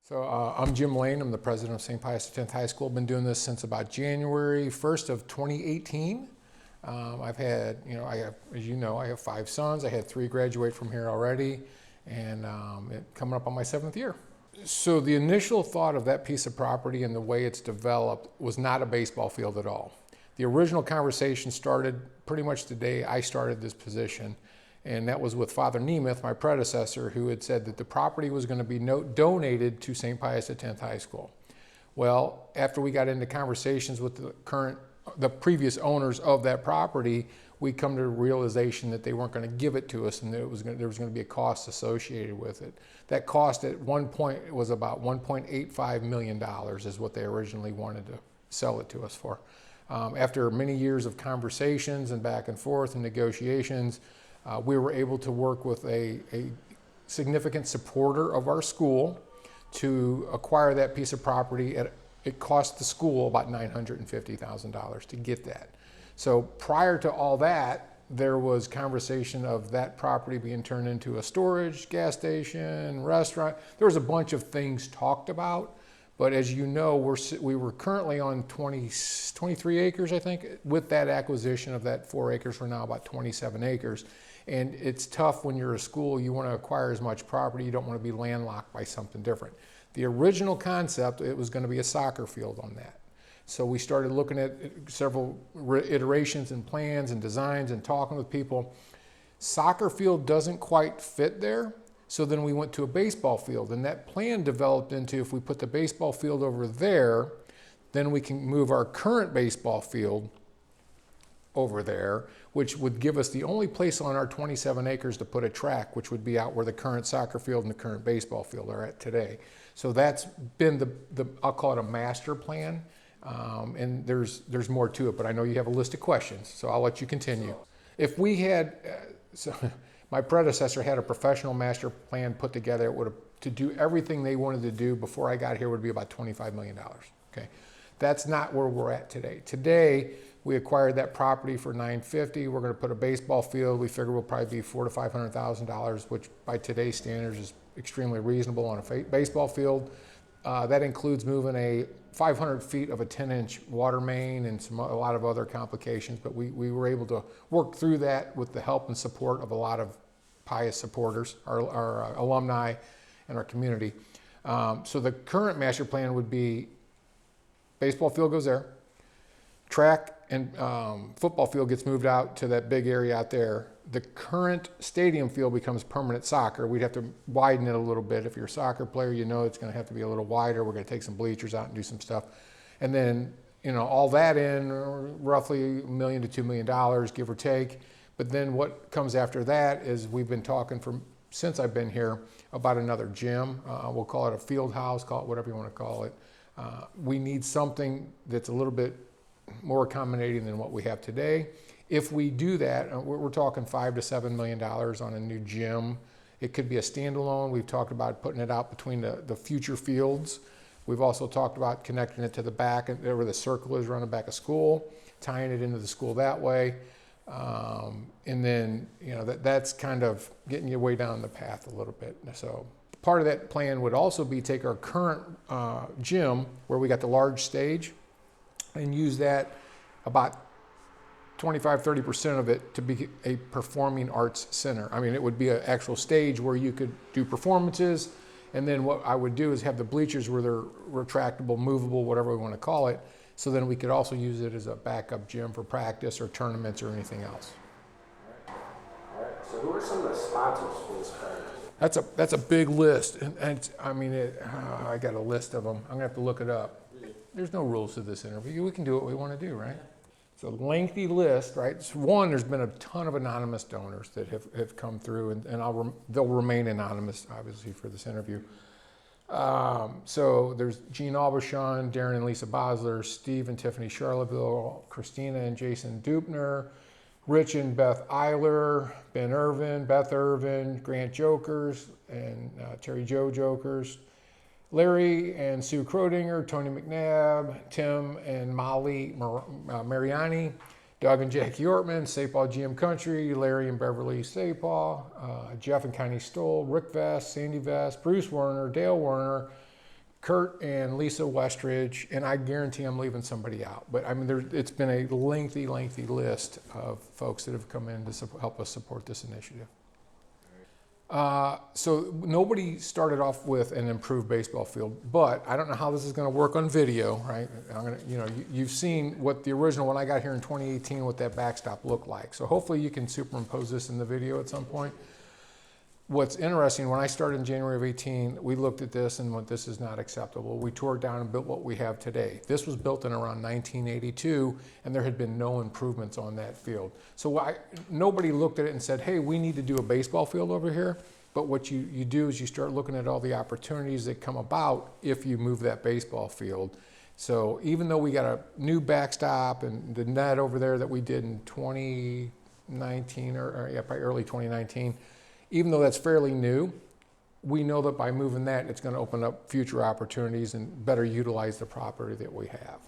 I'm Jim Lane. I'm the president of St. Pius X High School. Been doing this since about January 1st of 2018. I've had, I have 5 sons. I had 3 graduate from here already, and coming up on my 7th year. So the initial thought of that piece of property and the way it's developed was not a baseball field at all. The original conversation started pretty much the day I started this position, and that was with Father Nemeth, my predecessor, who had said that the property was going to be donated to St. Pius X High School. Well, after we got into conversations with the previous owners of that property, we come to the realization that they weren't going to give it to us, and that there was going to be a cost associated with it. That cost at one point was about $1.85 million is what they originally wanted to sell it to us for. After many years of conversations and back and forth and negotiations, we were able to work with a significant supporter of our school to acquire that piece of property. It cost the school about $950,000 to get that. So prior to all that, there was conversation of that property being turned into a storage, gas station, restaurant. There was a bunch of things talked about, but as you know, we were currently on 23 acres, I think. With that acquisition of that 4 acres, we're now about 27 acres. And it's tough when you're a school, you want to acquire as much property, you don't want to be landlocked by something different. The original concept, it was going to be a soccer field on that. So we started looking at several iterations and plans and designs and talking with people. Soccer field doesn't quite fit there, so then we went to a baseball field, and that plan developed into, if we put the baseball field over there, then we can move our current baseball field over there, which would give us the only place on our 27 acres to put a track, which would be out where the current soccer field and the current baseball field are at today. So that's been I'll call it a master plan, and there's more to it, but I know you have a list of questions, so I'll let you continue. If we had, my predecessor had a professional master plan put together, to do everything they wanted to do before I got here would be about $25 million, okay? That's not where we're at today. Today, we acquired that property for $950. We're going to put a baseball field. We figure will probably be $400,000 to $500,000, which by today's standards is extremely reasonable on a baseball field. That includes moving a 500 feet of a 10-inch water main and a lot of other complications, but we were able to work through that with the help and support of a lot of Pius supporters, our alumni, and our community. So the current master plan would be baseball field goes there, track and football field gets moved out to that big area out there. The current stadium field becomes permanent soccer. We'd have to widen it a little bit. If you're a soccer player, you know it's going to have to be a little wider. We're going to take some bleachers out and do some stuff. And then, all that in roughly $1 million to $2 million, give or take. But then what comes after that is we've been talking since I've been here about another gym. We'll call it a field house, call it whatever you want to call it. We need something that's a little bit more accommodating than what we have today. If we do that, we're talking $5 to $7 million on a new gym. It could be a standalone. We've talked about putting it out between the future fields. We've also talked about connecting it to the back, where the circle is around the back of school, tying it into the school that way. And then, that's kind of getting you way down the path a little bit. So part of that plan would also be take our current gym, where we got the large stage, and use that about 25–30% of it to be a performing arts center. I mean, it would be an actual stage where you could do performances, and then what I would do is have the bleachers where they're retractable, movable, whatever we want to call it, so then we could also use it as a backup gym for practice or tournaments or anything else. All right. So who are some of the sponsors for this project? That's a big list, and I got a list of them. I'm gonna have to look it up. There's no rules to this interview. We can do what we want to do, right? It's a lengthy list, right? So one, there's been a ton of anonymous donors that have come through, and they'll remain anonymous, obviously, for this interview. So there's Gene Albuchon, Darren and Lisa Bosler, Steve and Tiffany Charleville, Christina and Jason Dupner, Rich and Beth Eiler, Ben Irvin, Beth Irvin, Grant Jokers, and Terry Joe Jokers, Larry and Sue Crodinger, Tony McNabb, Tim and Molly Mariani, Doug and Jackie Ortman, St. Paul GM Country, Larry and Beverly St. Paul, Jeff and Connie Stoll, Rick Vest, Sandy Vest, Bruce Werner, Dale Werner, Kurt and Lisa Westridge, and I guarantee I'm leaving somebody out. But I mean, it's been a lengthy list of folks that have come in to help us support this initiative. So nobody started off with an improved baseball field, but I don't know how this is going to work on video, right? You've seen what the original, when I got here in 2018, what that backstop looked like. So hopefully you can superimpose this in the video at some point. What's interesting, when I started in January of 18, we looked at this and went, this is not acceptable. We tore it down and built what we have today. This was built in around 1982, and there had been no improvements on that field. So nobody looked at it and said, hey, we need to do a baseball field over here. But what you do is you start looking at all the opportunities that come about if you move that baseball field. So even though we got a new backstop and the net over there that we did in 2019, probably early 2019, even though that's fairly new, we know that by moving that, it's going to open up future opportunities and better utilize the property that we have.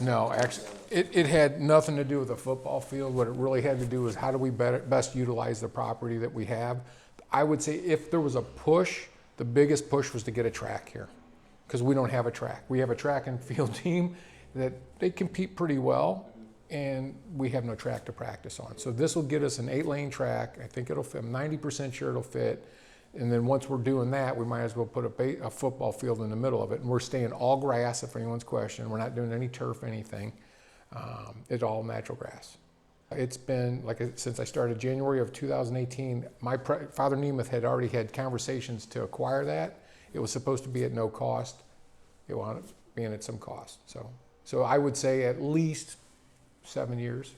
No, actually, it had nothing to do with the football field. What it really had to do was how do we best utilize the property that we have. I would say if there was a push, the biggest push was to get a track here, because we don't have a track. We have a track and field team that they compete pretty well, and we have no track to practice on. So this will get us an 8-lane track. I think it'll fit. I'm 90% sure it'll fit. And then once we're doing that, we might as well put a football field in the middle of it. And we're staying all grass, if anyone's question. We're not doing any turf, anything. It's all natural grass. It's been, since I started January of 2018, my Father Nemeth had already had conversations to acquire that. It was supposed to be at no cost. It wound up being at some cost. So I would say at least 7 years.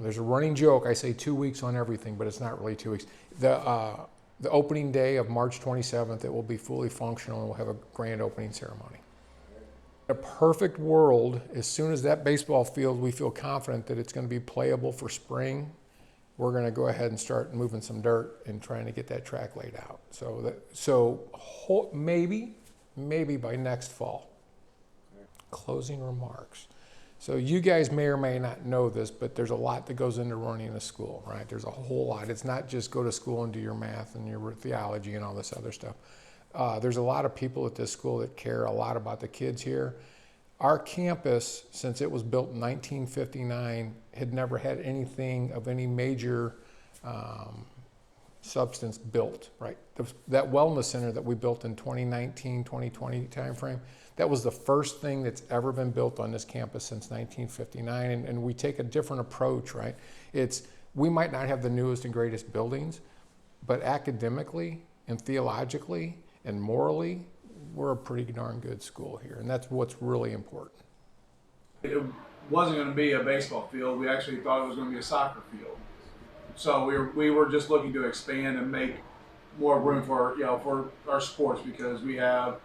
There's a running joke. I say 2 weeks on everything, but it's not really 2 weeks. The opening day of March 27th, it will be fully functional and we'll have a grand opening ceremony. In a perfect world, as soon as that baseball field, we feel confident that it's going to be playable for spring, we're going to go ahead and start moving some dirt and trying to get that track laid out. So maybe by next fall. Closing remarks. So you guys may or may not know this, but there's a lot that goes into running a school, right? There's a whole lot. It's not just go to school and do your math and your theology and all this other stuff. There's a lot of people at this school that care a lot about the kids here. Our campus, since it was built in 1959, had never had anything of any major substance built, right? That wellness center that we built in 2019, 2020 timeframe, that was the first thing that's ever been built on this campus since 1959, and we take a different approach, right? We might not have the newest and greatest buildings, but academically and theologically and morally, we're a pretty darn good school here, and that's what's really important. It wasn't going to be a baseball field. We actually thought it was going to be a soccer field. So we were just looking to expand and make more room for our sports, because we have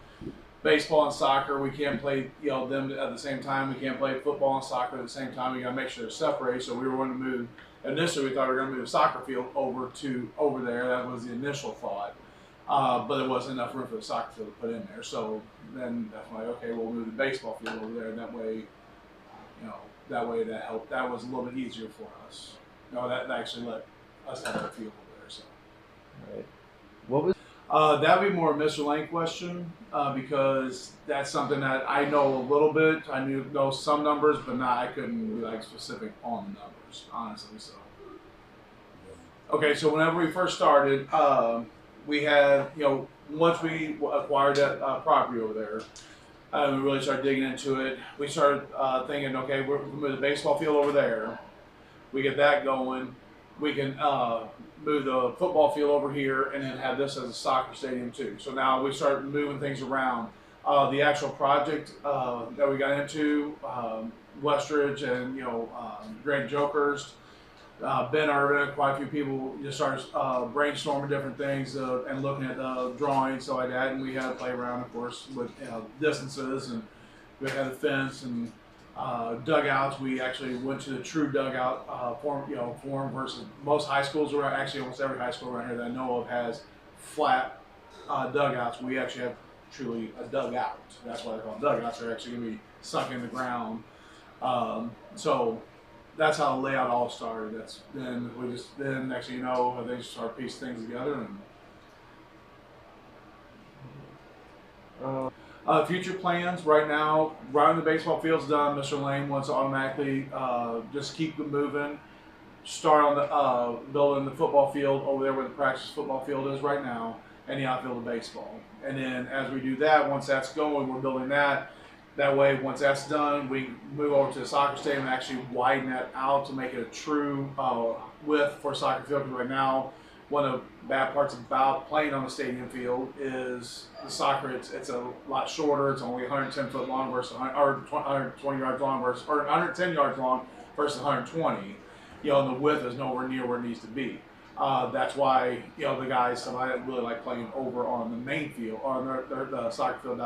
baseball and soccer. We can't play them at the same time. We can't play football and soccer at the same time. We got to make sure they're separated. So we were going to move. Initially, we thought we were going to move the soccer field over there. That was the initial thought. But there wasn't enough room for the soccer field to put in there. So then that's why, okay, we'll move the baseball field over there. And that way, that helped. That was a little bit easier for us. That actually let us have a field over there. So. Right. What was? That would be more a Mr. Lane question, because that's something that I know a little bit. I know some numbers, but I couldn't be specific on the numbers, honestly. So. Okay, so whenever we first started, we had, once we acquired that property over there, we really started digging into it. We started thinking, okay, we're going to move the baseball field over there. We get that going. We can move the football field over here and then have this as a soccer stadium too. So now we start moving things around. The actual project that we got into, Westridge and Grant Jokers, Ben Irvin, quite a few people just started brainstorming different things and looking at drawings, so like that, and we had to play around, of course, with distances, and we had the fence and dugouts. We actually went to the true dugout form versus most high schools around. Actually, almost every high school around here that I know of has flat dugouts. We actually have truly a dugout. That's why they're called dugouts. They're actually going to be sunk in the ground. So that's how the layout all started. Then next thing you know, they just start piecing things together. And Future plans right now, right when the baseball field's done, Mr. Lane wants to automatically just keep it moving. Start on the building the football field over there where the practice football field is right now, and the outfield of baseball. And then as we do that, once that's going, we're building that. That way, once that's done, we move over to the soccer stadium and actually widen that out to make it a true width for a soccer field. Because right now, one of the bad parts about playing on the stadium field is the soccer. It's a lot shorter. It's only 110 foot long versus 120 yards long versus, or 110 yards long versus 120. And the width is nowhere near where it needs to be. That's why the guys, somebody really like playing over on the main field, on the soccer field,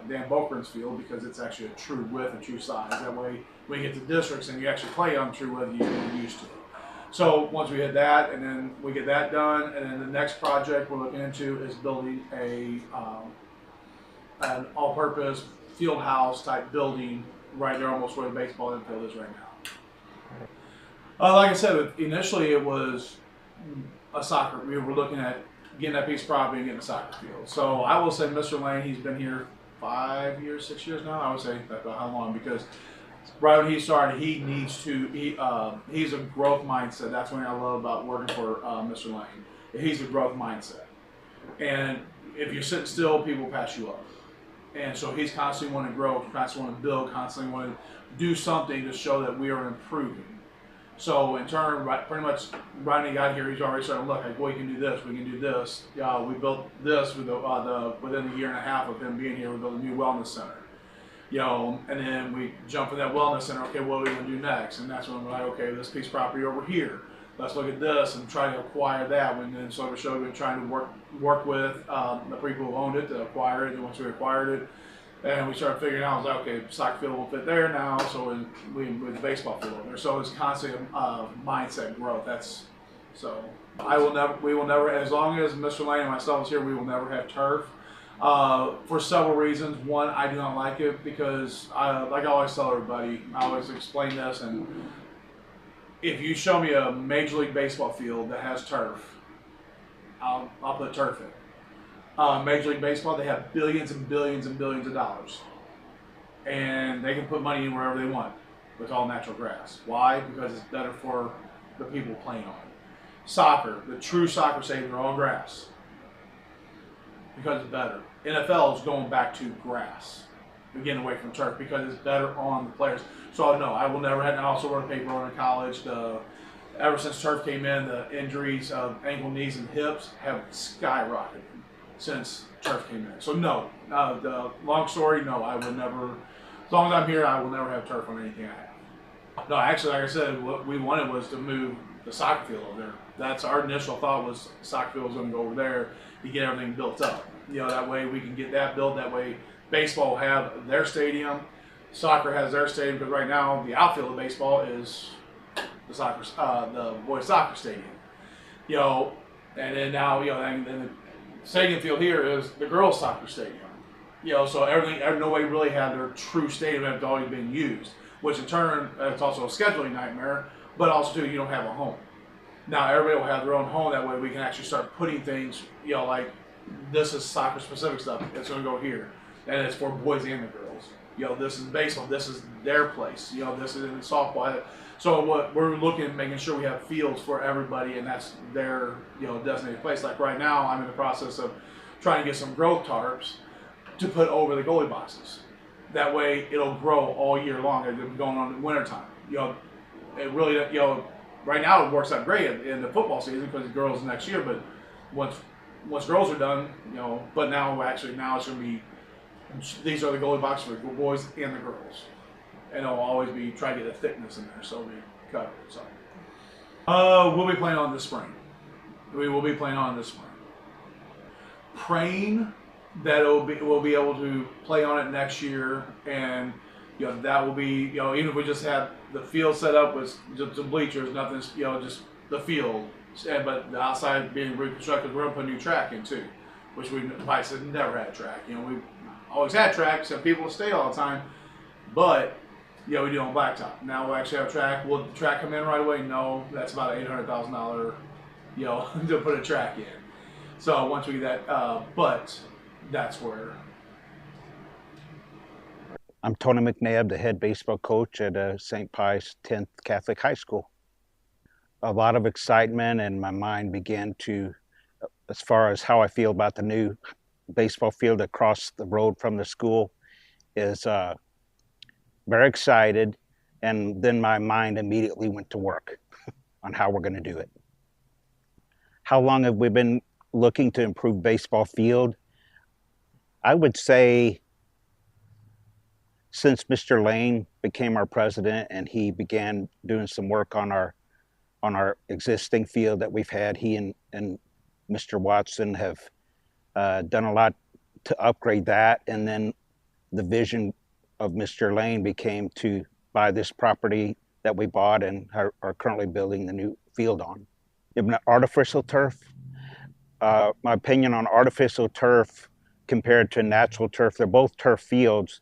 Dan Bokeren's field, because it's actually a true width and true size. That way, when you get to districts and you actually play on true width, you're used to it. So once we hit that, and then we get that done, and then the next project we're looking into is building an all-purpose field house type building right there, almost where the baseball infield is right now. Like I said, initially it was a soccer. We were looking at getting that piece of property and getting a soccer field. So I will say Mr. Lane, he's been here 5 years, 6 years now. I would say that's about how long, because right when he started, he needs to, he's a growth mindset. That's one thing I love about working for Mr. Lane. He's a growth mindset. And if you're sitting still, people pass you up. And so he's constantly wanting to grow, constantly wanting to build, constantly wanting to do something to show that we are improving. So in turn, pretty much right when he got here, he's already starting to look like, well, we can do this, we can do this. We built this with within a year and a half of him being here. We built a new wellness center. And then we jump in that wellness center. Okay, what are we going to do next? And that's when we're like, okay, this piece of property over here. Let's look at this and try to acquire that. And then so we've been trying to work with the people who owned it to acquire it. And once we acquired it, and we started figuring out, I was like, okay, soccer field will fit there now, so we with the baseball field over there. So it's constant mindset growth. We will never, as long as Mr. Lane and myself is here, we will never have turf. For several reasons. One, I do not like it because, like I always tell everybody, I always explain this, and if you show me a Major League Baseball field that has turf, I'll put turf in. Major League Baseball, they have billions and billions and billions of dollars. And they can put money in wherever they want with all natural grass. Why? Because it's better for the people playing on it. Soccer, the true soccer stadiums are all grass. Because it's better. NFL is going back to grass. We're getting away from turf because it's better on the players. So no, I will never have, and I also wrote a paper on in college. Ever since turf came in, the injuries of ankle, knees, and hips have skyrocketed since turf came in. So no, the long story, no, I will never, as long as I'm here, I will never have turf on anything I have. No, actually, like I said, what we wanted was to move the soccer field over there. That's our initial thought, was the soccer field was going to go over there to get everything built up. That way we can get that built. That way baseball will have their stadium, soccer has their stadium, because right now the outfield of baseball is the boys soccer stadium. And then now, and the stadium field here is the girls soccer stadium. So nobody really had their true stadium that's always been used, which in turn, it's also a scheduling nightmare, but also too, you don't have a home. Now everybody will have their own home. That way we can actually start putting things, like this is soccer specific stuff. It's going to go here, and it's for boys and the girls. This is baseball. This is their place. This is in softball. So what we're looking at, making sure we have fields for everybody, and that's their designated place. Like right now, I'm in the process of trying to get some growth tarps to put over the goalie boxes. That way it'll grow all year long. It'll be going on in the wintertime. It really, right now it works out great in the football season because the girls next year. But once girls are done, but now it's going to be, these are the goalie boxes for the boys and the girls. And it'll always be, try to get the thickness in there so we cover it. So, we'll be playing on this spring. We will be playing on this spring. Praying that we'll be able to play on it next year, and that will be, even if we just have the field set up with just the bleachers, nothing, just the field, but the outside being reconstructed, we're gonna put a new track in too, which Pius has never had a track. We always had tracks, and people will stay all the time, but we do on blacktop. Now we'll actually have a track. Will the track come in right away? No, that's about $800,000, to put a track in. So once we get that, but that's where I'm Tony McNabb, the head baseball coach at St. Pius X Catholic High School. A lot of excitement, and my mind began to, as far as how I feel about the new baseball field across the road from the school, is very excited. And then my mind immediately went to work on how we're going to do it. How long have we been looking to improve baseball field? I would say since Mr. Lane became our president and he began doing some work on our existing field that we've had, he and Mr. Watson have done a lot to upgrade that. And then the vision of Mr. Lane became to buy this property that we bought and are currently building the new field on. Even artificial turf, my opinion on artificial turf compared to natural turf, they're both turf fields,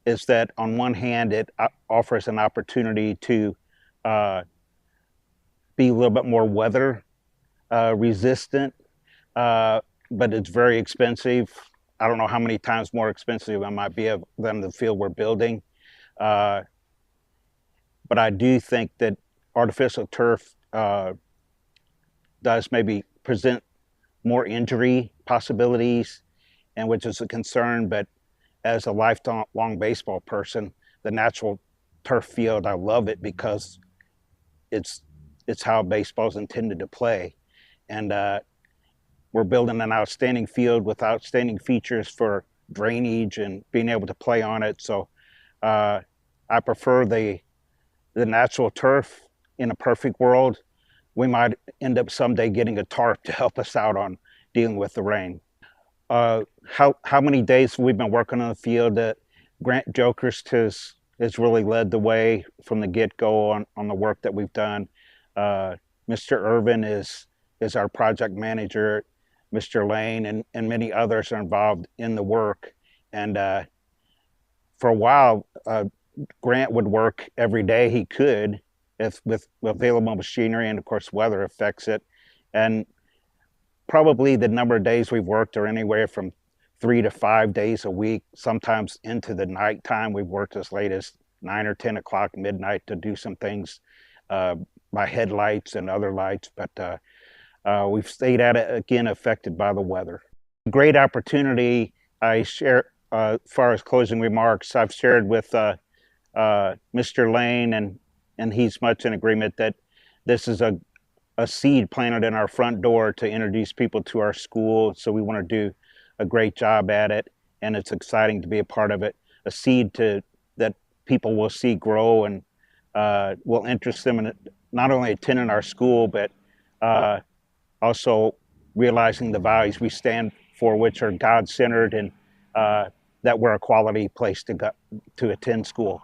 is that on one hand, it offers an opportunity to be a little bit more weather resistant, but it's very expensive. I don't know how many times more expensive it might be than the field we're building. But I do think that artificial turf does maybe present more injury possibilities, and which is a concern. But as a lifelong baseball person, the natural turf field, I love it because it's how baseball is intended to play. And we're building an outstanding field with outstanding features for drainage and being able to play on it. So I prefer the natural turf. In a perfect world, we might end up someday getting a tarp to help us out on dealing with the rain. How many days we've been working on the field? Grant Jokerst has really led the way from the get-go on the work that we've done. Mr. Irvin is our project manager. Mr. Lane and many others are involved in the work. And for a while, Grant would work every day he could with available machinery, and of course weather affects it. And probably the number of days we've worked are anywhere from 3 to 5 days a week. Sometimes into the nighttime, we've worked as late as 9 or 10 o'clock midnight to do some things by headlights and other lights. But we've stayed at it, again, affected by the weather. Great opportunity. I share, as far as closing remarks, I've shared with Mr. Lane, and he's much in agreement that this is a seed planted in our front door to introduce people to our school. So we want to do a great job at it, and it's exciting to be a part of it. A seed that people will see grow and will interest them in not only attending our school, but also realizing the values we stand for, which are God-centered, and that we're a quality place to attend school.